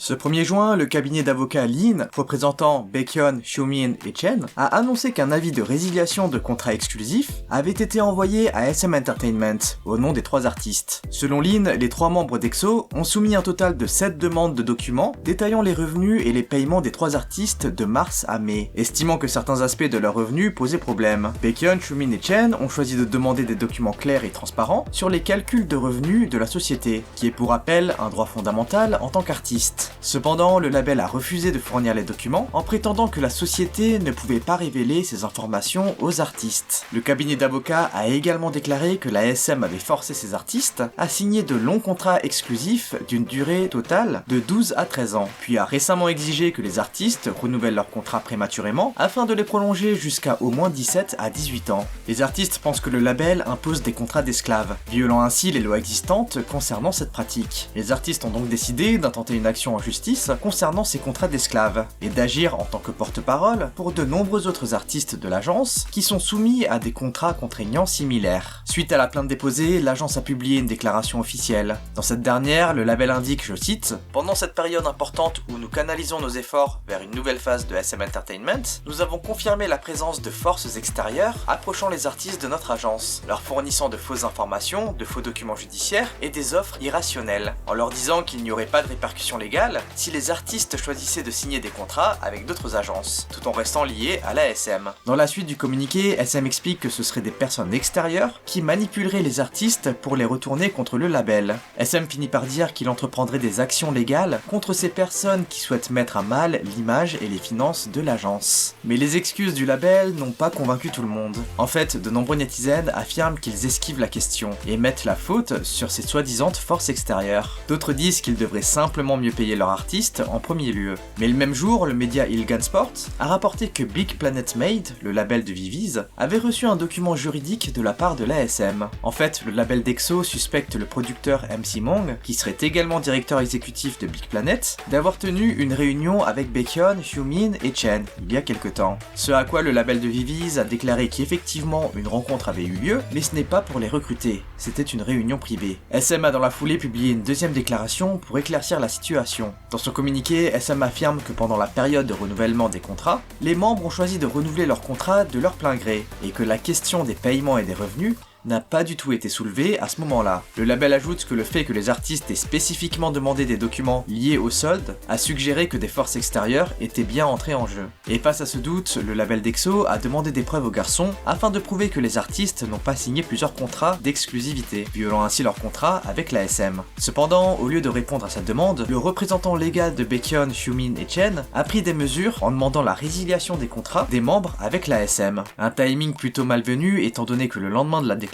Ce 1er juin, le cabinet d'avocats Lin, représentant Baekhyun, Xiumin et Chen, a annoncé qu'un avis de résiliation de contrat exclusif avait été envoyé à SM Entertainment, au nom des 3 artistes. Selon Lin, les 3 membres d'EXO ont soumis un total de 7 demandes de documents détaillant les revenus et les paiements des 3 artistes de mars à mai, estimant que certains aspects de leurs revenus posaient problème. Baekhyun, Xiumin et Chen ont choisi de demander des documents clairs et transparents sur les calculs de revenus de la société, qui est pour rappel un droit fondamental en tant qu'artiste. Cependant, le label a refusé de fournir les documents en prétendant que la société ne pouvait pas révéler ces informations aux artistes. Le cabinet d'avocats a également déclaré que la SM avait forcé ces artistes à signer de longs contrats exclusifs d'une durée totale de 12 à 13 ans, puis a récemment exigé que les artistes renouvellent leurs contrats prématurément afin de les prolonger jusqu'à au moins 17 à 18 ans. Les artistes pensent que le label impose des contrats d'esclaves, violant ainsi les lois existantes concernant cette pratique. Les artistes ont donc décidé d'intenter une action en justice concernant ces contrats d'esclaves, et d'agir en tant que porte-parole pour de nombreux autres artistes de l'agence qui sont soumis à des contrats contraignants similaires. Suite à la plainte déposée, l'agence a publié une déclaration officielle. Dans cette dernière, le label indique, je cite, « Pendant cette période importante où nous canalisons nos efforts vers une nouvelle phase de SM Entertainment, nous avons confirmé la présence de forces extérieures approchant les artistes de notre agence, leur fournissant de fausses informations, de faux documents judiciaires et des offres irrationnelles, en leur disant qu'il n'y aurait pas de répercussions légales si les artistes choisissaient de signer des contrats avec d'autres agences, tout en restant liés à la SM. Dans la suite du communiqué, SM explique que ce seraient des personnes extérieures qui manipuleraient les artistes pour les retourner contre le label. SM finit par dire qu'il entreprendrait des actions légales contre ces personnes qui souhaitent mettre à mal l'image et les finances de l'agence. Mais les excuses du label n'ont pas convaincu tout le monde. En fait, de nombreux netizens affirment qu'ils esquivent la question et mettent la faute sur ces soi-disant forces extérieures. D'autres disent qu'ils devraient simplement mieux payer leur artiste en premier lieu. Mais le même jour, le média Ilgan Sport a rapporté que Big Planet Made, le label de Viviz, avait reçu un document juridique de la part de l'ASM. En fait, le label d'EXO suspecte le producteur MC Mong, qui serait également directeur exécutif de Big Planet, d'avoir tenu une réunion avec Baekhyun, Xiumin et Chen il y a quelque temps. Ce à quoi le label de Viviz a déclaré qu'effectivement une rencontre avait eu lieu, mais ce n'est pas pour les recruter, c'était une réunion privée. SM a dans la foulée publié une deuxième déclaration pour éclaircir la situation. Dans son communiqué, SM affirme que pendant la période de renouvellement des contrats, les membres ont choisi de renouveler leur contrat de leur plein gré, et que la question des paiements et des revenus n'a pas du tout été soulevé à ce moment-là. Le label ajoute que le fait que les artistes aient spécifiquement demandé des documents liés au solde a suggéré que des forces extérieures étaient bien entrées en jeu. Et face à ce doute, le label d'EXO a demandé des preuves aux garçons afin de prouver que les artistes n'ont pas signé plusieurs contrats d'exclusivité, violant ainsi leur contrat avec la SM. Cependant, au lieu de répondre à cette demande, le représentant légal de Baekhyun, Xiumin et Chen a pris des mesures en demandant la résiliation des contrats des membres avec la SM. Un timing plutôt malvenu étant donné que le lendemain de la déclaration,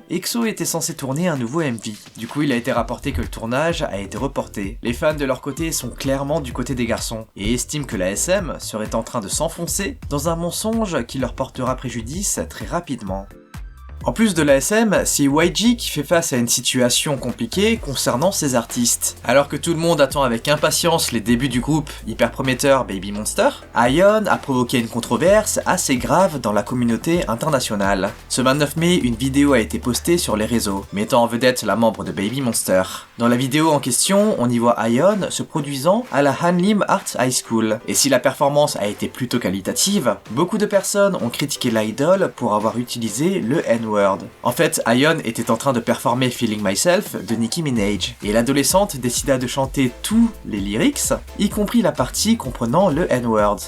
EXO était censé tourner un nouveau MV. Du coup, il a été rapporté que le tournage a été reporté. Les fans de leur côté sont clairement du côté des garçons et estiment que la SM serait en train de s'enfoncer dans un mensonge qui leur portera préjudice très rapidement. En plus de l'ASM, c'est YG qui fait face à une situation compliquée concernant ses artistes. Alors que tout le monde attend avec impatience les débuts du groupe hyper prometteur Baby Monster, Ion a provoqué une controverse assez grave dans la communauté internationale. Ce 29 mai, une vidéo a été postée sur les réseaux, mettant en vedette la membre de Baby Monster. Dans la vidéo en question, on y voit Ion se produisant à la Hanlim Art High School. Et si la performance a été plutôt qualitative, beaucoup de personnes ont critiqué l'idole pour avoir utilisé le N-word. En fait, Ion était en train de performer Feeling Myself de Nicki Minaj, et l'adolescente décida de chanter tous les lyrics, y compris la partie comprenant le N-word.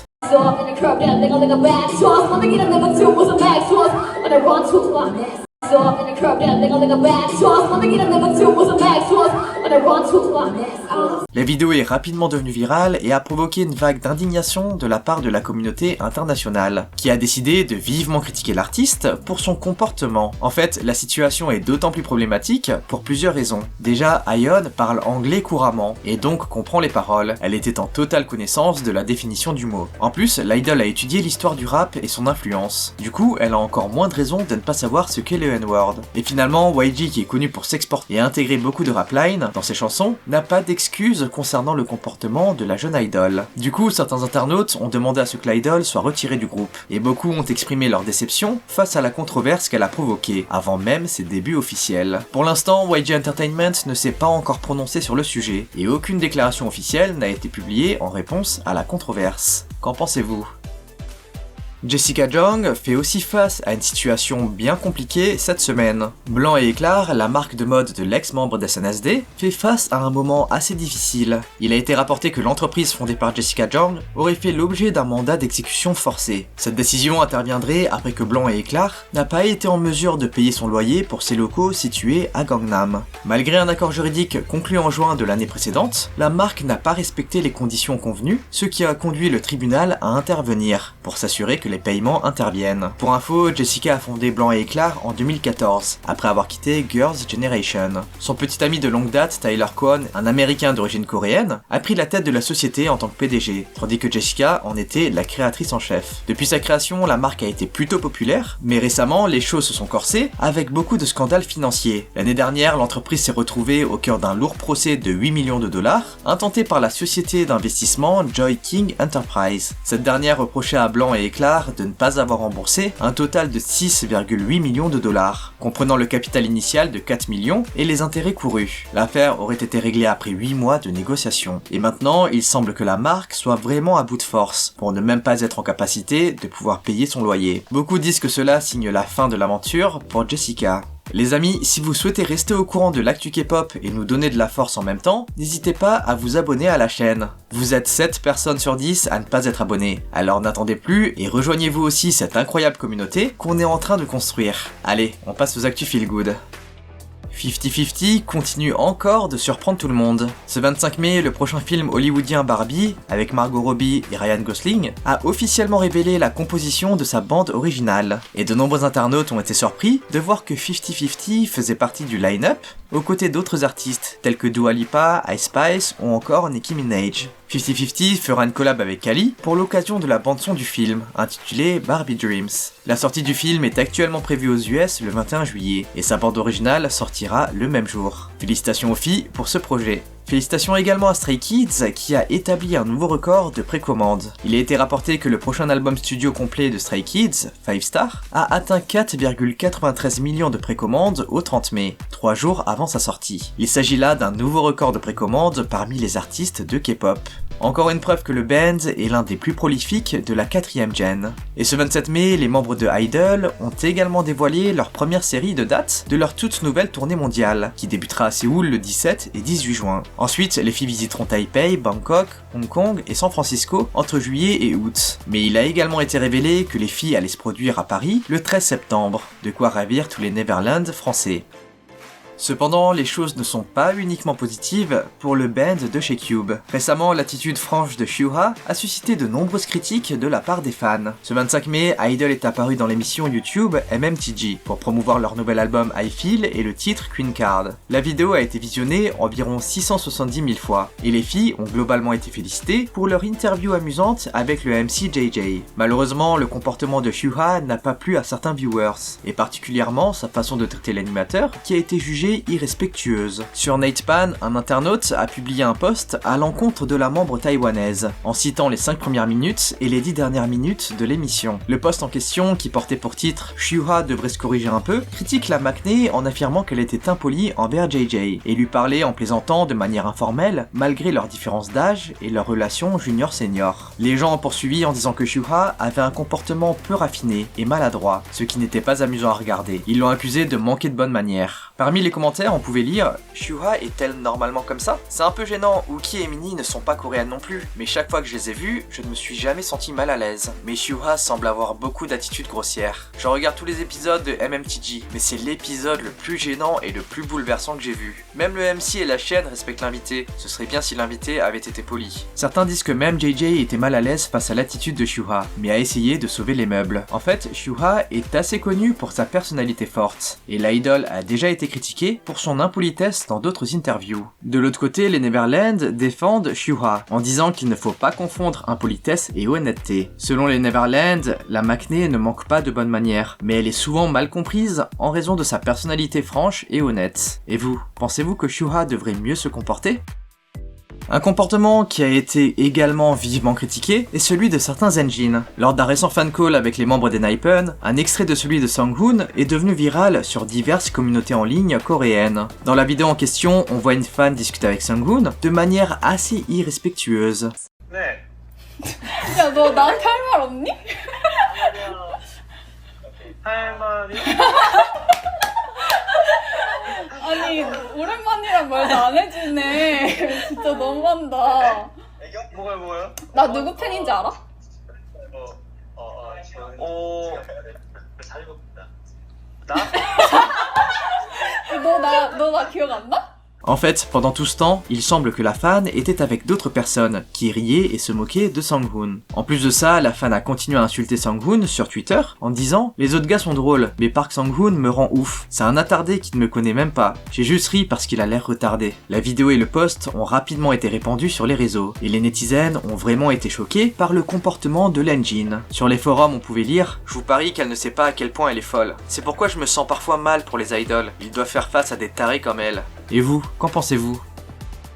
La vidéo est rapidement devenue virale et a provoqué une vague d'indignation de la part de la communauté internationale, qui a décidé de vivement critiquer l'artiste pour son comportement. En fait, la situation est d'autant plus problématique pour plusieurs raisons. Déjà, Ion parle anglais couramment, et donc comprend les paroles. Elle était en totale connaissance de la définition du mot. En plus, l'idole a étudié l'histoire du rap et son influence. Du coup, elle a encore moins de raisons de ne pas savoir ce qu'est le N-word. Et finalement, YG, qui est connu pour s'exporter et intégrer beaucoup de rap lines dans ses chansons, n'a pas d'excuses concernant le comportement de la jeune idol. Du coup, certains internautes ont demandé à ce que l'idol soit retirée du groupe, et beaucoup ont exprimé leur déception face à la controverse qu'elle a provoquée, avant même ses débuts officiels. Pour l'instant, YG Entertainment ne s'est pas encore prononcé sur le sujet, et aucune déclaration officielle n'a été publiée en réponse à la controverse. Qu'en pensez-vous ? Jessica Jung fait aussi face à une situation bien compliquée cette semaine. Blanc et Éclat, la marque de mode de l'ex-membre d'SNSD, fait face à un moment assez difficile. Il a été rapporté que l'entreprise fondée par Jessica Jung aurait fait l'objet d'un mandat d'exécution forcé. Cette décision interviendrait après que Blanc et Éclat n'a pas été en mesure de payer son loyer pour ses locaux situés à Gangnam. Malgré un accord juridique conclu en juin de l'année précédente, la marque n'a pas respecté les conditions convenues, ce qui a conduit le tribunal à intervenir pour s'assurer que les paiements interviennent. Pour info, Jessica a fondé Blanc et Éclat en 2014, après avoir quitté Girls' Generation. Son petit ami de longue date, Tyler Cohn, un américain d'origine coréenne, a pris la tête de la société en tant que PDG, tandis que Jessica en était la créatrice en chef. Depuis sa création, la marque a été plutôt populaire, mais récemment, les choses se sont corsées avec beaucoup de scandales financiers. L'année dernière, l'entreprise s'est retrouvée au cœur d'un lourd procès de 8 millions de dollars, intenté par la société d'investissement Joy King Enterprise. Cette dernière reprochait à Blanc et Éclat de ne pas avoir remboursé un total de 6,8 millions de dollars, comprenant le capital initial de 4 millions et les intérêts courus. L'affaire aurait été réglée après 8 mois de négociations. Et maintenant, il semble que la marque soit vraiment à bout de force, pour ne même pas être en capacité de pouvoir payer son loyer. Beaucoup disent que cela signe la fin de l'aventure pour Jessica. Les amis, si vous souhaitez rester au courant de l'actu K-pop et nous donner de la force en même temps, n'hésitez pas à vous abonner à la chaîne. Vous êtes 7 personnes sur 10 à ne pas être abonnés, alors n'attendez plus et rejoignez-vous aussi cette incroyable communauté qu'on est en train de construire. Allez, on passe aux actus feel good. 50-50 continue encore de surprendre tout le monde. Ce 25 mai, le prochain film hollywoodien Barbie, avec Margot Robbie et Ryan Gosling, a officiellement révélé la composition de sa bande originale. Et de nombreux internautes ont été surpris de voir que 50-50 faisait partie du line-up, aux côtés d'autres artistes tels que Dua Lipa, Ice Spice ou encore Nicki Minaj. 50-50 fera une collab avec Kali pour l'occasion de la bande-son du film, intitulée Barbie Dreams. La sortie du film est actuellement prévue aux US le 21 juillet, et sa bande originale sortira le même jour. Félicitations aux filles pour ce projet. Félicitations également à Stray Kids qui a établi un nouveau record de précommande. Il a été rapporté que le prochain album studio complet de Stray Kids, 5 Star, a atteint 4,93 millions de précommandes au 30 mai, 3 jours avant sa sortie. Il s'agit là d'un nouveau record de précommande parmi les artistes de K-pop. Encore une preuve que le band est l'un des plus prolifiques de la 4ème gen. Et ce 27 mai, les membres de Idol ont également dévoilé leur première série de dates de leur toute nouvelle tournée mondiale, qui débutera à Séoul le 17 et 18 juin. Ensuite, les filles visiteront Taipei, Bangkok, Hong Kong et San Francisco entre juillet et août. Mais il a également été révélé que les filles allaient se produire à Paris le 13 septembre, de quoi ravir tous les Neverland français. Cependant, les choses ne sont pas uniquement positives pour le band de chez Cube. Récemment, l'attitude franche de Hyuha a suscité de nombreuses critiques de la part des fans. Ce 25 mai, Idol est apparu dans l'émission YouTube MMTG pour promouvoir leur nouvel album I Feel et le titre Queen Card. La vidéo a été visionnée environ 670 000 fois, et les filles ont globalement été félicitées pour leur interview amusante avec le MC JJ. Malheureusement, le comportement de Hyuha n'a pas plu à certains viewers, et particulièrement sa façon de traiter l'animateur qui a été jugée irrespectueuse. Sur Natepan, un internaute a publié un post à l'encontre de la membre taïwanaise, en citant les 5 premières minutes et les 10 dernières minutes de l'émission. Le post en question, qui portait pour titre « Hyuha devrait se corriger un peu », critique la McNay en affirmant qu'elle était impolie envers JJ, et lui parlait en plaisantant de manière informelle, malgré leur différence d'âge et leur relation junior-senior. Les gens ont poursuivi en disant que Hyuha avait un comportement peu raffiné et maladroit, ce qui n'était pas amusant à regarder. Ils l'ont accusé de manquer de bonne manière. Parmi les commentaires, on pouvait lire « Hyuha est-elle normalement comme ça ? C'est un peu gênant, Uki et Minnie ne sont pas coréennes non plus, mais chaque fois que je les ai vues, je ne me suis jamais senti mal à l'aise. Mais Hyuha semble avoir beaucoup d'attitudes grossières. Je regarde tous les épisodes de MMTG, mais c'est l'épisode le plus gênant et le plus bouleversant que j'ai vu. Même le MC et la chaîne respectent l'invité, ce serait bien si l'invité avait été poli. » Certains disent que même JJ était mal à l'aise face à l'attitude de Hyuha, mais a essayé de sauver les meubles. En fait, Hyuha est assez connu pour sa personnalité forte, et l'idol a déjà été été critiqué pour son impolitesse dans d'autres interviews. De l'autre côté, les Neverland défendent Hyuha en disant qu'il ne faut pas confondre impolitesse et honnêteté. Selon les Neverland, la maknae ne manque pas de bonnes manières, mais elle est souvent mal comprise en raison de sa personnalité franche et honnête. Et vous, pensez-vous que Hyuha devrait mieux se comporter ? Un comportement qui a été également vivement critiqué est celui de certains Enjin. Lors d'un récent fan call avec les membres des Naipen, un extrait de celui de Sang-hoon est devenu viral sur diverses communautés en ligne coréennes. Dans la vidéo en question, on voit une fan discuter avec Sang-hoon de manière assez irrespectueuse. 야, 너 나한테 할 말 없니? 아니, 오랜만이란 말도 안 해주네. 진짜 너무한다. 뭐가요? 나 누구 팬인지 알아? 잘 입었다. 너 나 기억 안 나? En fait, pendant tout ce temps, il semble que la fan était avec d'autres personnes, qui riaient et se moquaient de Sang-hoon. En plus de ça, la fan a continué à insulter Sang-hoon sur Twitter, en disant « Les autres gars sont drôles, mais Park Sang-hoon me rend ouf. C'est un attardé qui ne me connaît même pas. J'ai juste ri parce qu'il a l'air retardé. » La vidéo et le post ont rapidement été répandus sur les réseaux, et les netizens ont vraiment été choqués par le comportement de l'Enjin. Sur les forums, on pouvait lire « Je vous parie qu'elle ne sait pas à quel point elle est folle. C'est pourquoi je me sens parfois mal pour les idols. Ils doivent faire face à des tarés comme elle. » Et vous, qu'en pensez-vous ?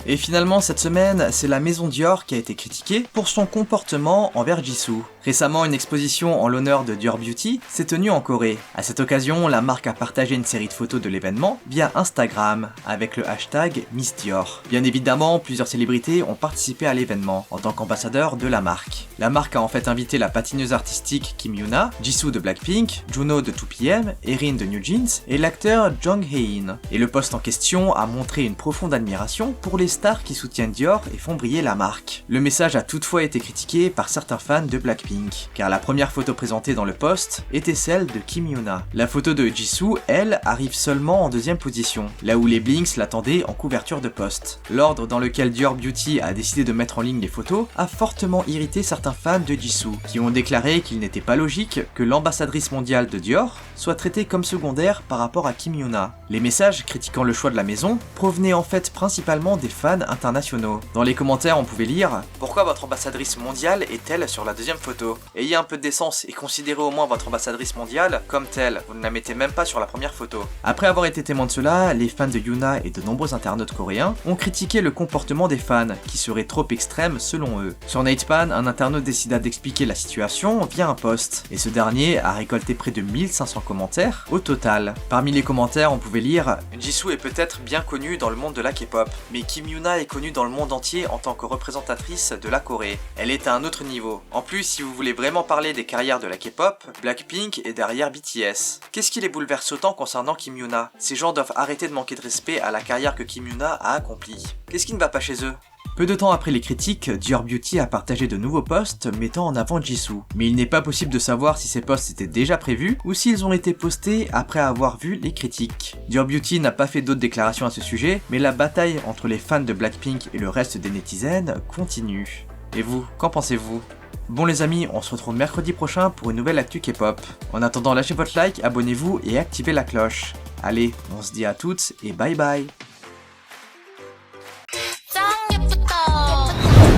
Et finalement, cette semaine, c'est la maison Dior qui a été critiquée pour son comportement envers Jisoo. Récemment, une exposition en l'honneur de Dior Beauty s'est tenue en Corée. À cette occasion, la marque a partagé une série de photos de l'événement via Instagram avec le hashtag Miss Dior. Bien évidemment, plusieurs célébrités ont participé à l'événement en tant qu'ambassadeurs de la marque. La marque a en fait invité la patineuse artistique Kim Yuna, Jisoo de Blackpink, Juno de 2PM, Erin de New Jeans et l'acteur Jung Hae-in. Et le post en question a montré une profonde admiration pour les stars qui soutiennent Dior et font briller la marque. Le message a toutefois été critiqué par certains fans de Blackpink, car la première photo présentée dans le post était celle de Kim Yuna. La photo de Jisoo, elle, arrive seulement en deuxième position, là où les Blinks l'attendaient en couverture de post. L'ordre dans lequel Dior Beauty a décidé de mettre en ligne les photos a fortement irrité certains fans de Jisoo, qui ont déclaré qu'il n'était pas logique que l'ambassadrice mondiale de Dior soit traitée comme secondaire par rapport à Kim Yuna. Les messages critiquant le choix de la maison provenaient en fait principalement des fans internationaux. Dans les commentaires, on pouvait lire « Pourquoi votre ambassadrice mondiale est-elle sur la deuxième photo ? Ayez un peu de décence et considérez au moins votre ambassadrice mondiale comme telle, vous ne la mettez même pas sur la première photo. » Après avoir été témoins de cela, les fans de Yuna et de nombreux internautes coréens ont critiqué le comportement des fans, qui serait trop extrême selon eux. Sur Natepan, un internaute décida d'expliquer la situation via un post, et ce dernier a récolté près de 1500 commentaires au total. Parmi les commentaires, on pouvait lire « Jisoo est peut-être bien connue dans le monde de la K-pop, mais Kim Yuna est connue dans le monde entier en tant que représentatrice de la Corée. Elle est à un autre niveau. En plus, si vous voulez vraiment parler des carrières de la K-pop, Blackpink est derrière BTS. Qu'est-ce qui les bouleverse autant concernant Kim Yuna ? Ces gens doivent arrêter de manquer de respect à la carrière que Kim Yuna a accomplie. Qu'est-ce qui ne va pas chez eux ? Peu de temps après les critiques, Dior Beauty a partagé de nouveaux posts mettant en avant Jisoo. Mais il n'est pas possible de savoir si ces posts étaient déjà prévus ou s'ils ont été postés après avoir vu les critiques. Dior Beauty n'a pas fait d'autres déclarations à ce sujet, mais la bataille entre les fans de Blackpink et le reste des netizens continue. Et vous, qu'en pensez-vous ? Bon les amis, on se retrouve mercredi prochain pour une nouvelle actu K-pop. En attendant, lâchez votre like, abonnez-vous et activez la cloche. Allez, on se dit à toutes et bye bye.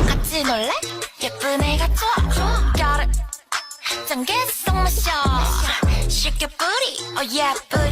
같이 놀래? 예쁜 애가 좋아 got it 짠 개성 마셔 쉽게 뿌리 oh yeah 뿌리